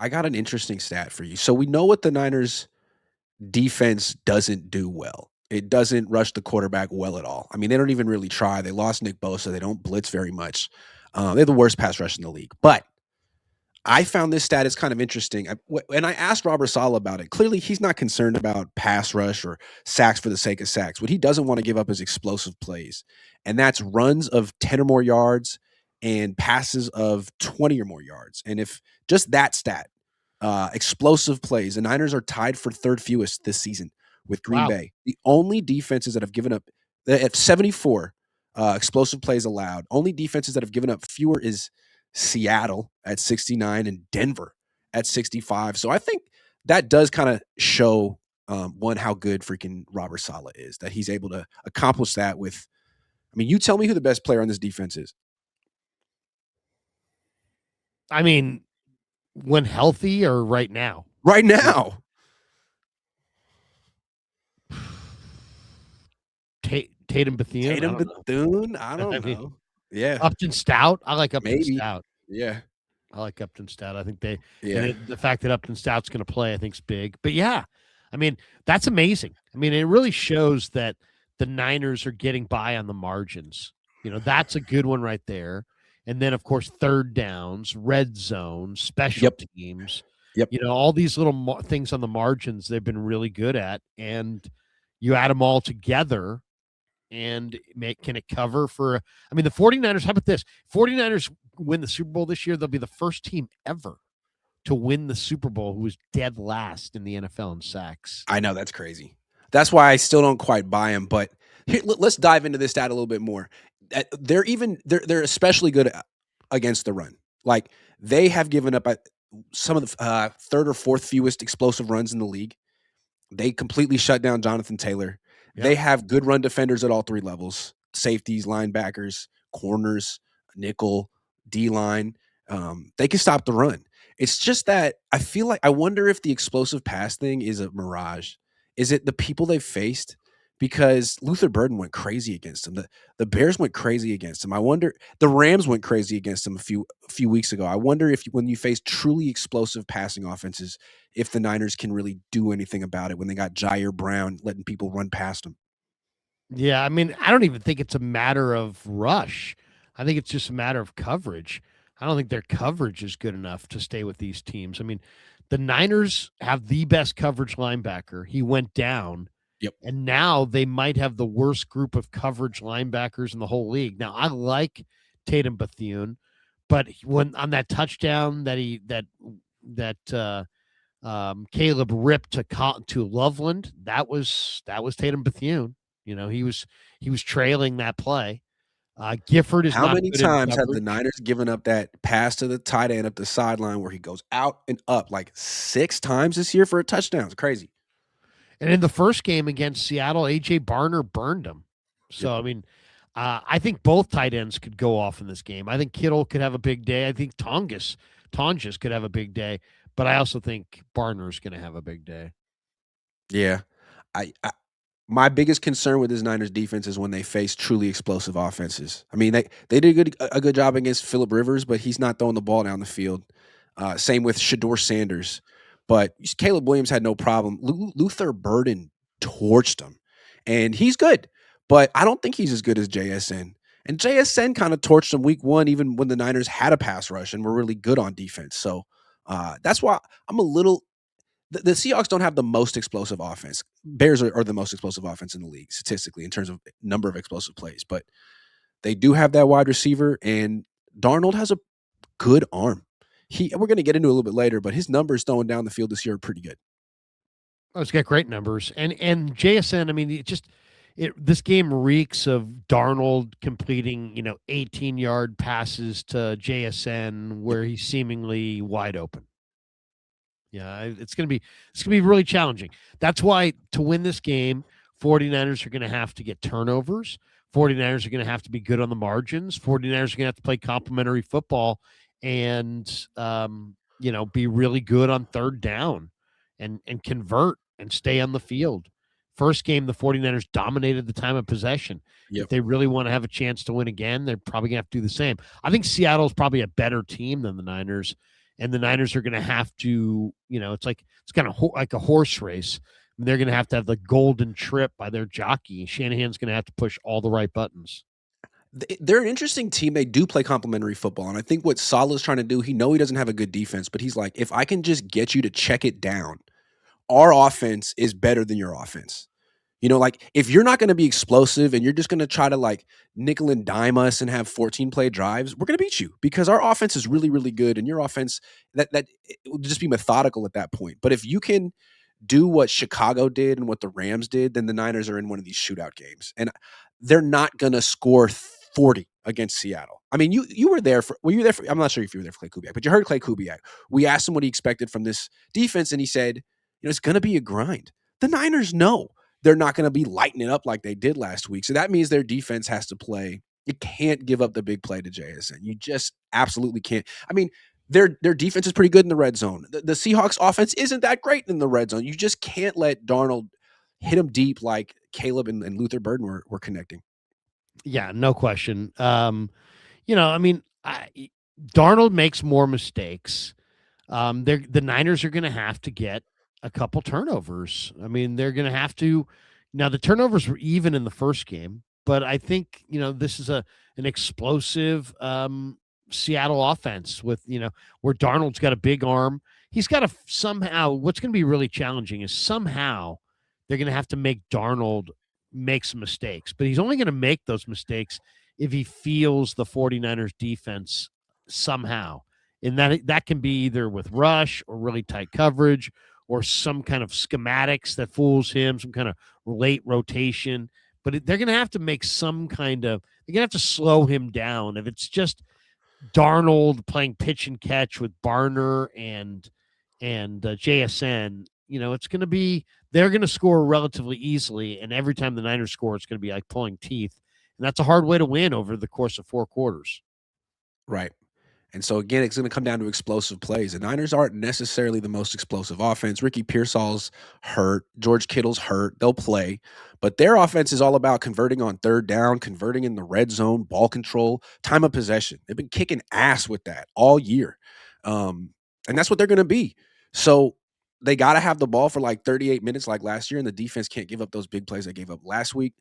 I got an interesting stat for you. So we know what the Niners defense doesn't do well. It doesn't rush the quarterback well at all. I mean, they don't even really try. They lost Nick Bosa. They don't blitz very much. They're the worst pass rush in the league. But I found this stat is kind of interesting. And I asked Robert Saleh about it. Clearly, he's not concerned about pass rush or sacks for the sake of sacks. What he doesn't want to give up is explosive plays. And that's runs of 10 or more yards and passes of 20 or more yards. And if just that stat, explosive plays, the Niners are tied for third fewest this season with Green Wow. Bay. The only defenses that have given up at 74 explosive plays allowed, only defenses that have given up fewer is Seattle at 69 and Denver at 65. So I think that does kind of show one how good freaking Robert Saleh is, that he's able to accomplish that with. I mean, you tell me who the best player on this defense is. I mean, when healthy or right now? Right now. Tatum Bethune? Tatum Bethune? I don't know. Yeah. Upton Stout? I like Upton Maybe. Stout. Yeah. I like Upton Stout. I think Yeah. the fact that Upton Stout's going to play, I think, is big. But yeah, I mean, that's amazing. I mean, it really shows that the Niners are getting by on the margins. That's a good one right there. And then, of course, third downs, red zone, special teams. Yep. All these little things on the margins they've been really good at. And you add them all together and can it cover for – I mean, the 49ers – how about this? 49ers win the Super Bowl this year. They'll be the first team ever to win the Super Bowl who was dead last in the NFL in sacks. I know, that's crazy. That's why I still don't quite buy him. But here, let's dive into this stat a little bit more. They're especially good against the run. Like, they have given up some of the third or fourth fewest explosive runs in the league. They completely shut down Jonathan Taylor. Yep. They have good run defenders at all three levels: safeties, linebackers, corners, nickel, D-line. They can stop the run. It's just that I wonder if the explosive pass thing is a mirage. Is it the people they've faced? Because Luther Burden went crazy against him. The Bears went crazy against him. I wonder, the Rams went crazy against him a few weeks ago. I wonder if when you face truly explosive passing offenses, if the Niners can really do anything about it when they got Jair Brown letting people run past them. Yeah, I mean, I don't even think it's a matter of rush. I think it's just a matter of coverage. I don't think their coverage is good enough to stay with these teams. I mean, the Niners have the best coverage linebacker. He went down. Yep. And now they might have the worst group of coverage linebackers in the whole league. Now, I like Tatum Bethune, but when on that touchdown that Caleb ripped to Loveland, that was Tatum Bethune. He was trailing that play. Gifford is how many times have the Niners given up that pass to the tight end up the sideline where he goes out and up? Like 6 times this year for a touchdown. It's crazy. And in the first game against Seattle, A.J. Barner burned him. So, I mean, I think both tight ends could go off in this game. I think Kittle could have a big day. I think Tonjes could have a big day. But I also think Barner's going to have a big day. Yeah. My biggest concern with this Niners defense is when they face truly explosive offenses. I mean, they did a good job against Phillip Rivers, but he's not throwing the ball down the field. Same with Shedeur Sanders. But Caleb Williams had no problem. Luther Burden torched him. And he's good. But I don't think he's as good as JSN. And JSN kind of torched him week 1, even when the Niners had a pass rush and were really good on defense. So that's why I'm a little – the Seahawks don't have the most explosive offense. Bears are the most explosive offense in the league statistically in terms of number of explosive plays. But they do have that wide receiver, and Darnold has a good arm. We're going to get into it a little bit later, but his numbers throwing down the field this year are pretty good. Oh, he's got great numbers. And JSN, I mean, this game reeks of Darnold completing, 18-yard passes to JSN where he's seemingly wide open. Yeah, it's going to be really challenging. That's why to win this game, 49ers are going to have to get turnovers. 49ers are going to have to be good on the margins. 49ers are going to have to play complementary football and be really good on third down and convert and stay on the field. First game, the 49ers dominated the time of possession. Yep. If they really want to have a chance to win again, they're probably going to have to do the same. I think Seattle's probably a better team than the Niners, and the Niners are going to have to, it's kind of like a horse race. They're going to have the golden trip by their jockey. Shanahan's going to have to push all the right buttons. They're an interesting team. They do play complementary football, and I think what Salah's trying to do, he doesn't have a good defense, but he's like, if I can just get you to check it down, our offense is better than your offense. Like if you're not going to be explosive and you're just going to try to like nickel and dime us and have 14 play drives, we're going to beat you because our offense is really, really good. And your offense that it will just be methodical at that point. But if you can do what Chicago did and what the Rams did, then the Niners are in one of these shootout games. And they're not going to score 40 against Seattle. I mean, you were there were you there for, I'm not sure if you were there for Clay Kubiak, but you heard Clay Kubiak. We asked him what he expected from this defense, and he said, it's going to be a grind. The Niners know they're not going to be lighting it up like they did last week. So that means their defense has to play. You can't give up the big play to JSN. You just absolutely can't. I mean, their defense is pretty good in the red zone. The Seahawks offense isn't that great in the red zone. You just can't let Darnold hit him deep like Caleb and Luther Burden were connecting. Yeah, no question. I mean, Darnold makes more mistakes. The Niners are going to have to get a couple turnovers. I mean, they're going to have to. Now, the turnovers were even in the first game, but I think this is an explosive Seattle offense with where Darnold's got a big arm. He's got to somehow. What's going to be really challenging is somehow they're going to have to make Darnold make some mistakes, but he's only going to make those mistakes if he feels the 49ers defense somehow. And that can be either with rush or really tight coverage or some kind of schematics that fools him, some kind of late rotation. But they're going to have to make some kind of, they're going to have to slow him down. If it's just Darnold playing pitch and catch with Barner and JSN, it's going to be, they're going to score relatively easily. And every time the Niners score, it's going to be like pulling teeth. And that's a hard way to win over the course of 4 quarters. Right. And so again, it's going to come down to explosive plays. The Niners aren't necessarily the most explosive offense. Ricky Pearsall's hurt. George Kittle's hurt. They'll play. But their offense is all about converting on third down, converting in the red zone, ball control, time of possession. They've been kicking ass with that all year. And that's what they're going to be. So they got to have the ball for like 38 minutes like last year, and the defense can't give up those big plays they gave up last week.